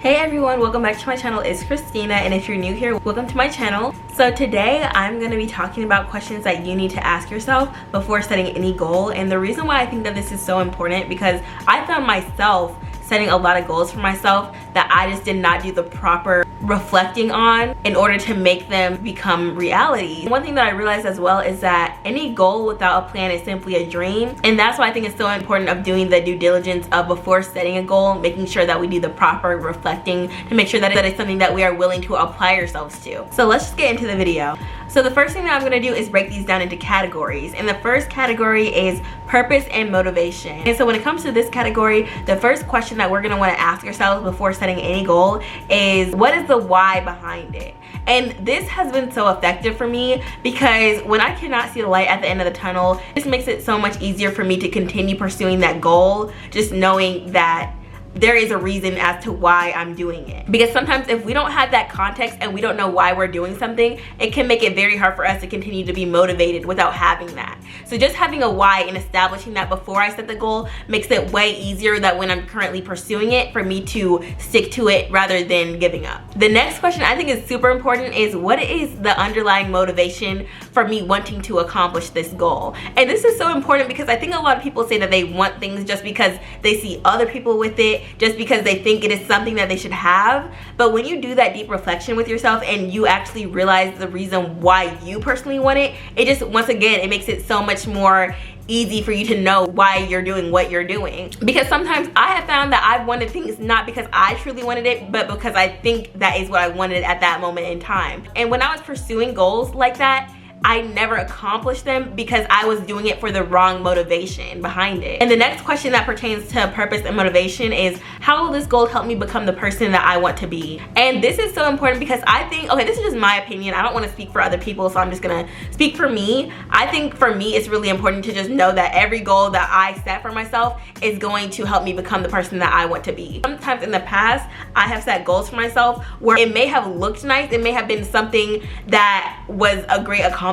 Hey everyone, welcome back to my channel. It's Christina, and if you're new here, welcome to my channel. So today I'm going to be talking about questions that you need to ask yourself before setting any goal. And the reason why I think that this is so important, because I found myself setting a lot of goals for myself that I just did not do the proper reflecting on in order to make them become reality. One thing that I realized as well is that any goal without a plan is simply a dream, and that's why I think it's so important of doing the due diligence of before setting a goal, making sure that we do the proper reflecting to make sure that it's something that we are willing to apply ourselves to. So let's just get into the video. So the first thing that I'm going to do is break these down into categories, and the first category is purpose and motivation. And so when it comes to this category, the first question that we're going to want to ask ourselves before setting any goal is, what is the why behind it? And this has been so effective for me, because when I cannot see the light at the end of the tunnel, this makes it so much easier for me to continue pursuing that goal, just knowing that there is a reason as to why I'm doing it. Because sometimes if we don't have that context and we don't know why we're doing something, it can make it very hard for us to continue to be motivated without having that. So just having a why and establishing that before I set the goal makes it way easier that when I'm currently pursuing it, for me to stick to it rather than giving up. The next question I think is super important is, what is the underlying motivation for me wanting to accomplish this goal? And this is so important because I think a lot of people say that they want things just because they see other people with it, just because they think it is something that they should have. But when you do that deep reflection with yourself and you actually realize the reason why you personally want it, it just, once again, it makes it so much more easy for you to know why you're doing what you're doing. Because sometimes I have found that I've wanted things not because I truly wanted it, but because I think that is what I wanted at that moment in time. And when I was pursuing goals like that, I never accomplished them because I was doing it for the wrong motivation behind it. And the next question that pertains to purpose and motivation is, how will this goal help me become the person that I want to be? And this is so important because I think, okay, this is just my opinion. I don't want to speak for other people, so I'm just gonna speak for me. I think for me, it's really important to just know that every goal that I set for myself is going to help me become the person that I want to be. Sometimes in the past, I have set goals for myself where it may have looked nice, it may have been something that was a great accomplishment,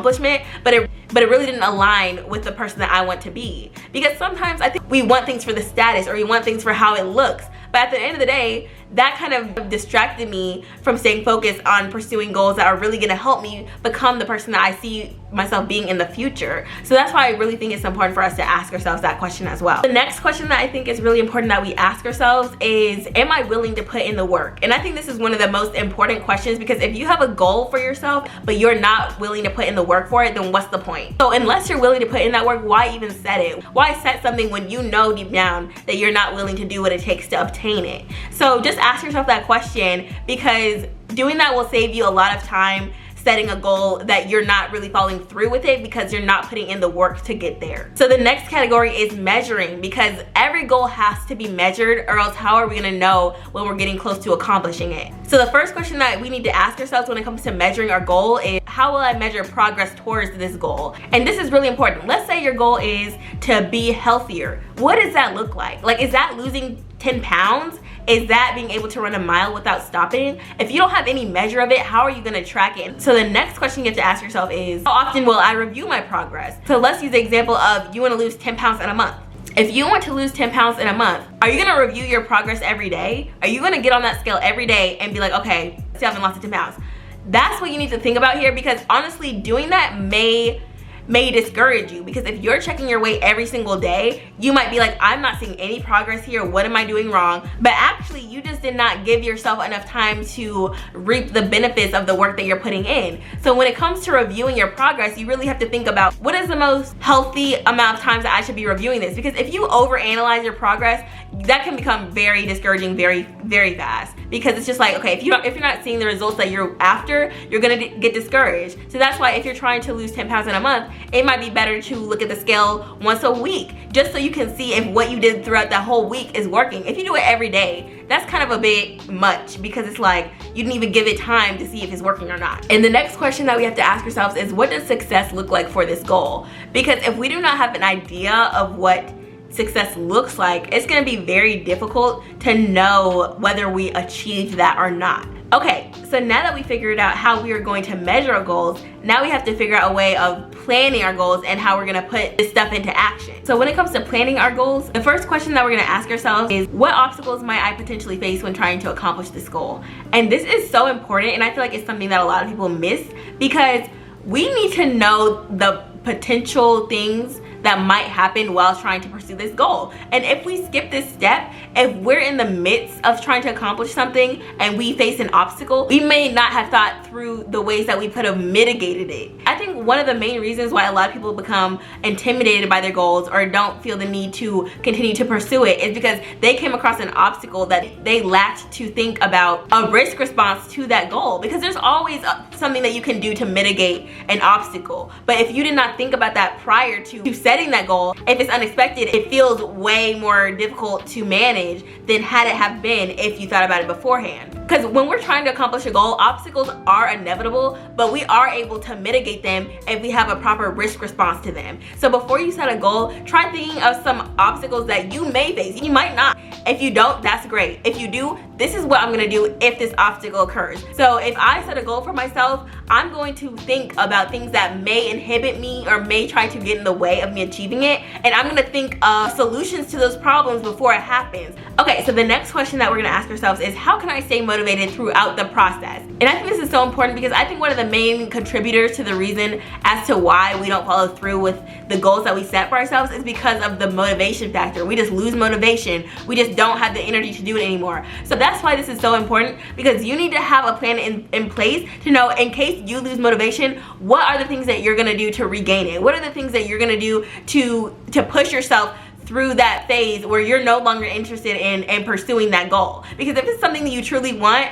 but it really didn't align with the person that I want to be. Because sometimes I think we want things for the status, or we want things for how it looks, but at the end of the day, that kind of distracted me from staying focused on pursuing goals that are really going to help me become the person that I see myself being in the future. So that's why I really think it's important for us to ask ourselves that question as well. The next question that I think is really important that we ask ourselves is, am I willing to put in the work? And I think this is one of the most important questions, because if you have a goal for yourself but you're not willing to put in the work for it, then what's the point? So unless you're willing to put in that work, why even set it? Why set something when you know deep down that you're not willing to do what it takes to obtain it? So just ask yourself that question, because doing that will save you a lot of time setting a goal that you're not really following through with it because you're not putting in the work to get there. So the next category is measuring, because every goal has to be measured, or else how are we going to know when we're getting close to accomplishing it? So the first question that we need to ask ourselves when it comes to measuring our goal is, how will I measure progress towards this goal? And this is really important. Let's say your goal is to be healthier. What does that look like? Like, is that losing 10 pounds? Is that being able to run a mile without stopping? If you don't have any measure of it, how are you gonna track it? So the next question you have to ask yourself is, how often will I review my progress? So let's use the example of, you wanna lose 10 pounds in a month. If you want to lose 10 pounds in a month, are you gonna review your progress every day? Are you gonna get on that scale every day and be like, okay, see, I haven't lost 10 pounds. That's what you need to think about here, because honestly, doing that may discourage you, because if you're checking your weight every single day, you might be like, I'm not seeing any progress here, what am I doing wrong? But actually, you just did not give yourself enough time to reap the benefits of the work that you're putting in. So when it comes to reviewing your progress, you really have to think about, what is the most healthy amount of times that I should be reviewing this? Because if you overanalyze your progress, that can become very discouraging very, very fast, because it's just like, okay, if you're not seeing the results that you're after, you're gonna get discouraged. So that's why if you're trying to lose 10 pounds in a month, it might be better to look at the scale once a week, just so you can see if what you did throughout that whole week is working. If you do it every day, that's kind of a bit much, because it's like you didn't even give it time to see if it's working or not. And the next question that we have to ask ourselves is, what does success look like for this goal? Because if we do not have an idea of what success looks like, it's going to be very difficult to know whether we achieved that or not. Okay, so now that we figured out how we are going to measure our goals, now we have to figure out a way of planning our goals and how we're gonna put this stuff into action. So when it comes to planning our goals, the first question that we're gonna ask ourselves is, what obstacles might I potentially face when trying to accomplish this goal? And this is so important, and I feel like it's something that a lot of people miss, because we need to know the potential things that might happen while trying to pursue this goal. And if we skip this step, if we're in the midst of trying to accomplish something and we face an obstacle, we may not have thought through the ways that we could have mitigated it. I think one of the main reasons why a lot of people become intimidated by their goals or don't feel the need to continue to pursue it is because they came across an obstacle that they lacked to think about a risk response to that goal, because there's always something that you can do to mitigate an obstacle. But if you did not think about that prior to setting that goal, if it's unexpected, it feels way more difficult to manage than had it have been if you thought about it beforehand. Because when we're trying to accomplish a goal, obstacles are inevitable, but we are able to mitigate them if we have a proper risk response to them. So before you set a goal, try thinking of some obstacles that you may face. You might not. If you don't, that's great. If you do, this is what I'm gonna do if this obstacle occurs. So if I set a goal for myself, I'm going to think about things that may inhibit me or may try to get in the way of me achieving it, and I'm gonna think of solutions to those problems before it happens. Okay, so the next question that we're gonna ask ourselves is, how can I stay motivated throughout the process? And I think this is so important, because I think one of the main contributors to the reason as to why we don't follow through with the goals that we set for ourselves is because of the motivation factor. We just lose motivation. We just don't have the energy to do it anymore. So that's why this is so important, because you need to have a plan in place to know, in case you lose motivation, what are the things that you're gonna do to regain it? What are the things that you're gonna do to push yourself through that phase where you're no longer interested in pursuing that goal? Because if it's something that you truly want,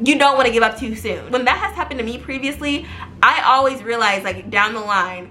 you don't want to give up too soon. When that has happened to me previously, I always realized, like, down the line,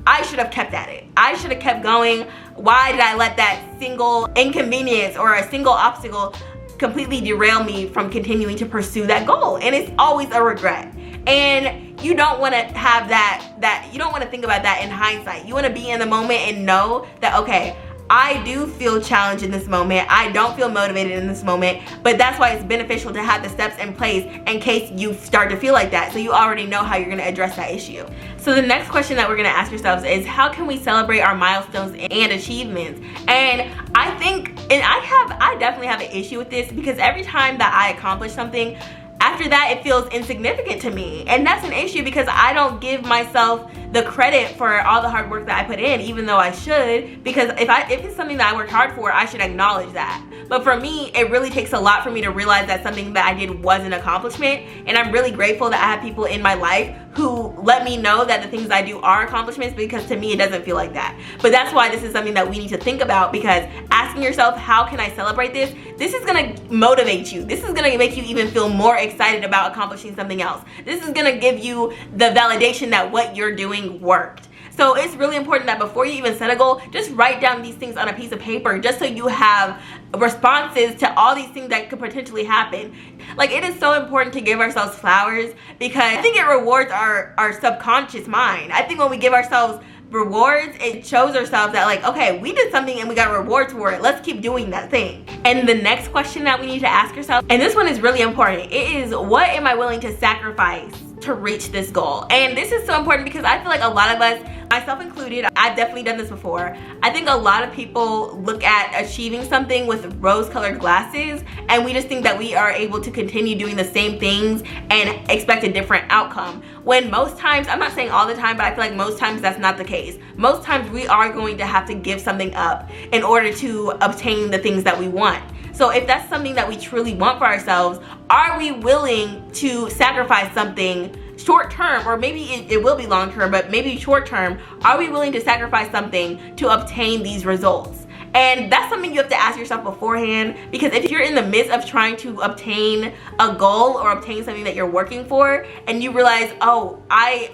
I should have kept at it. I should have kept going. Why did I let that single inconvenience or a single obstacle completely derail me from continuing to pursue that goal? And it's always a regret. And you don't want to have that you don't want to think about that in hindsight. You want to be in the moment and know that, okay, I do feel challenged in this moment. I don't feel motivated in this moment, but that's why it's beneficial to have the steps in place in case you start to feel like that, so you already know how you're gonna address that issue. So the next question that we're gonna ask ourselves is, how can we celebrate our milestones and achievements? And I think, and I definitely have an issue with this, because every time that I accomplish something, after that it feels insignificant to me, and that's an issue because I don't give myself the credit for all the hard work that I put in, even though I should, because if it's something that I worked hard for, I should acknowledge that. But for me, it really takes a lot for me to realize that something that I did was an accomplishment, and I'm really grateful that I have people in my life who let me know that the things I do are accomplishments, because to me it doesn't feel like that. But that's why this is something that we need to think about, because asking yourself, how can I celebrate this? This is gonna motivate you. This is gonna make you even feel more excited about accomplishing something else. This is gonna give you the validation that what you're doing worked. So it's really important that before you even set a goal, just write down these things on a piece of paper, just so you have responses to all these things that could potentially happen. Like, it is so important to give ourselves flowers, because I think it rewards our subconscious mind. I think when we give ourselves rewards, it shows ourselves that, like, okay, we did something and we got rewards for it. Let's keep doing that thing. And the next question that we need to ask ourselves, and this one is really important, it is, what am I willing to sacrifice to reach this goal? And this is so important because I feel like a lot of us, myself included, I've definitely done this before. I think a lot of people look at achieving something with rose-colored glasses, and we just think that we are able to continue doing the same things and expect a different outcome. When most times, I'm not saying all the time, but I feel like most times that's not the case. Most times we are going to have to give something up in order to obtain the things that we want. So if that's something that we truly want for ourselves, are we willing to sacrifice something short term, or maybe it will be long term, but maybe short term? Are we willing to sacrifice something to obtain these results? And that's something you have to ask yourself beforehand, because if you're in the midst of trying to obtain a goal or obtain something that you're working for, and you realize, oh, I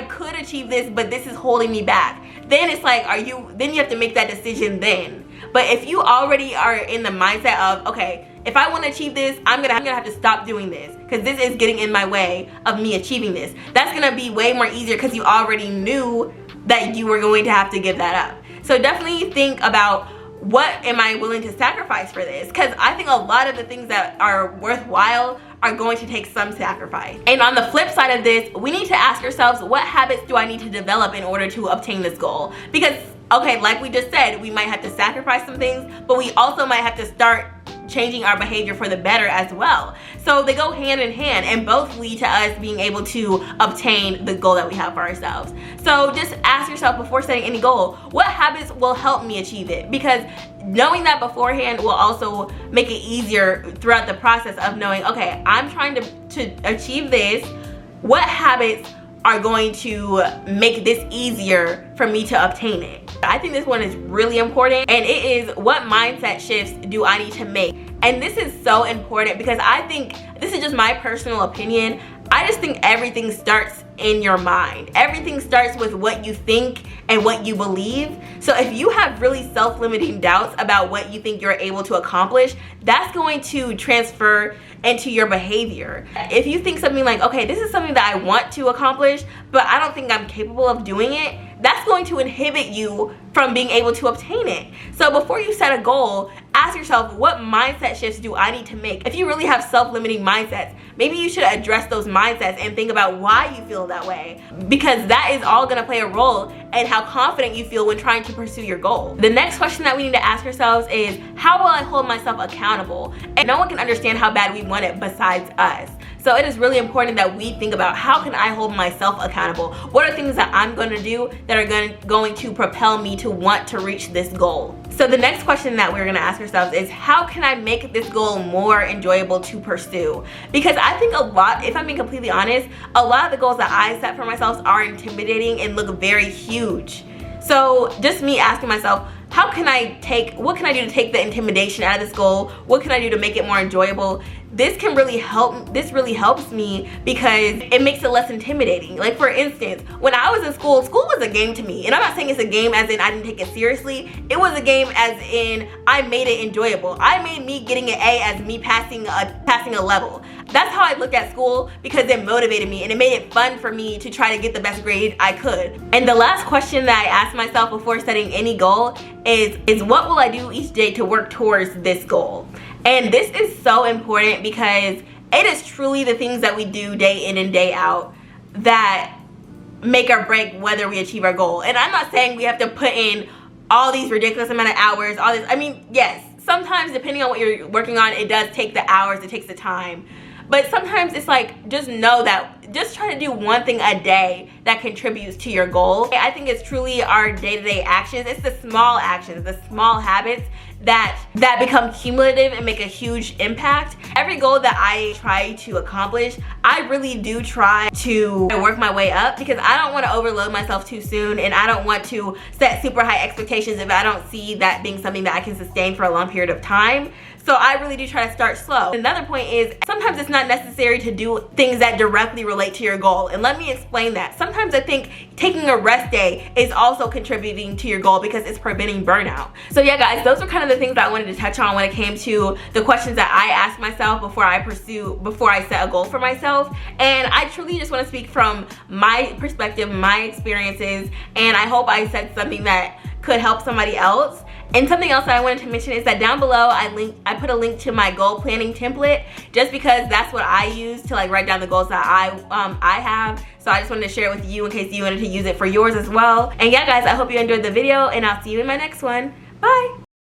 could achieve this, but this is holding me back, then it's like, then you have to make that decision then. But if you already are in the mindset of, okay, if I want to achieve this, I'm gonna have to stop doing this because this is getting in my way of me achieving this, that's gonna be way more easier because you already knew that you were going to have to give that up. So definitely think about, what am I willing to sacrifice for this? Because I think a lot of the things that are worthwhile are going to take some sacrifice. And on the flip side of this, we need to ask ourselves, what habits do I need to develop in order to obtain this goal? Because, okay, like we just said, we might have to sacrifice some things, but we also might have to start changing our behavior for the better as well. So they go hand in hand, and both lead to us being able to obtain the goal that we have for ourselves. So just ask yourself before setting any goal, what habits will help me achieve it? Because knowing that beforehand will also make it easier throughout the process of knowing, okay, I'm trying to achieve this. What habits are going to make this easier for me to obtain it? I think this one is really important, and it is, what mindset shifts do I need to make? And this is so important because I think, this is just my personal opinion, I just think everything starts in your mind. Everything starts with what you think and what you believe. So if you have really self-limiting doubts about what you think you're able to accomplish, that's going to transfer into your behavior. If you think something like, okay, this is something that I want to accomplish, but I don't think I'm capable of doing it, that's going to inhibit you from being able to obtain it. So before you set a goal, ask yourself, what mindset shifts do I need to make? If you really have self-limiting mindsets, maybe you should address those mindsets and think about why you feel that way, because that is all gonna play a role in how confident you feel when trying to pursue your goal. The next question that we need to ask ourselves is, how will I hold myself accountable? And no one can understand how bad we want it besides us. So it is really important that we think about, how can I hold myself accountable? What are things that I'm going to do that are going to propel me to want to reach this goal? So the next question that we're going to ask ourselves is, how can I make this goal more enjoyable to pursue? Because I think a lot, if I'm being completely honest, a lot of the goals that I set for myself are intimidating and look very huge. So just me asking myself, what can I do to take the intimidation out of this goal? What can I do to make it more enjoyable? This really helps me because it makes it less intimidating. Like, for instance, when I was in school was a game to me. And I'm not saying it's a game as in I didn't take it seriously. It was a game as in I made it enjoyable. I made me getting an A as me passing a level. That's how I looked at school, because it motivated me and it made it fun for me to try to get the best grade I could. And the last question that I asked myself before setting any goal is what will I do each day to work towards this goal? And this is so important because it is truly the things that we do day in and day out that make or break whether we achieve our goal. And I'm not saying we have to put in all these ridiculous amount of hours, I mean, yes, sometimes depending on what you're working on, it does take the hours, it takes the time. But sometimes it's like, just know that, just try to do one thing a day that contributes to your goal. I think it's truly our day-to-day actions. It's the small actions, the small habits that become cumulative and make a huge impact. Every goal that I try to accomplish, I really do try to work my way up, because I don't want to overload myself too soon, and I don't want to set super high expectations if I don't see that being something that I can sustain for a long period of time. So I really do try to start slow. Another point is, sometimes it's not necessary to do things that directly relate to your goal. And let me explain that. Sometimes I think taking a rest day is also contributing to your goal because it's preventing burnout. So yeah, guys, those are kind of the things that I wanted to touch on when it came to the questions that I asked myself before I set a goal for myself. And I truly just want to speak from my perspective, my experiences, and I hope I said something that could help somebody else. And something else that I wanted to mention is that down below I put a link to my goal planning template, just because that's what I use to write down the goals that I have. So I just wanted to share it with you in case you wanted to use it for yours as well. And yeah, guys, I hope you enjoyed the video, and I'll see you in my next one. Bye.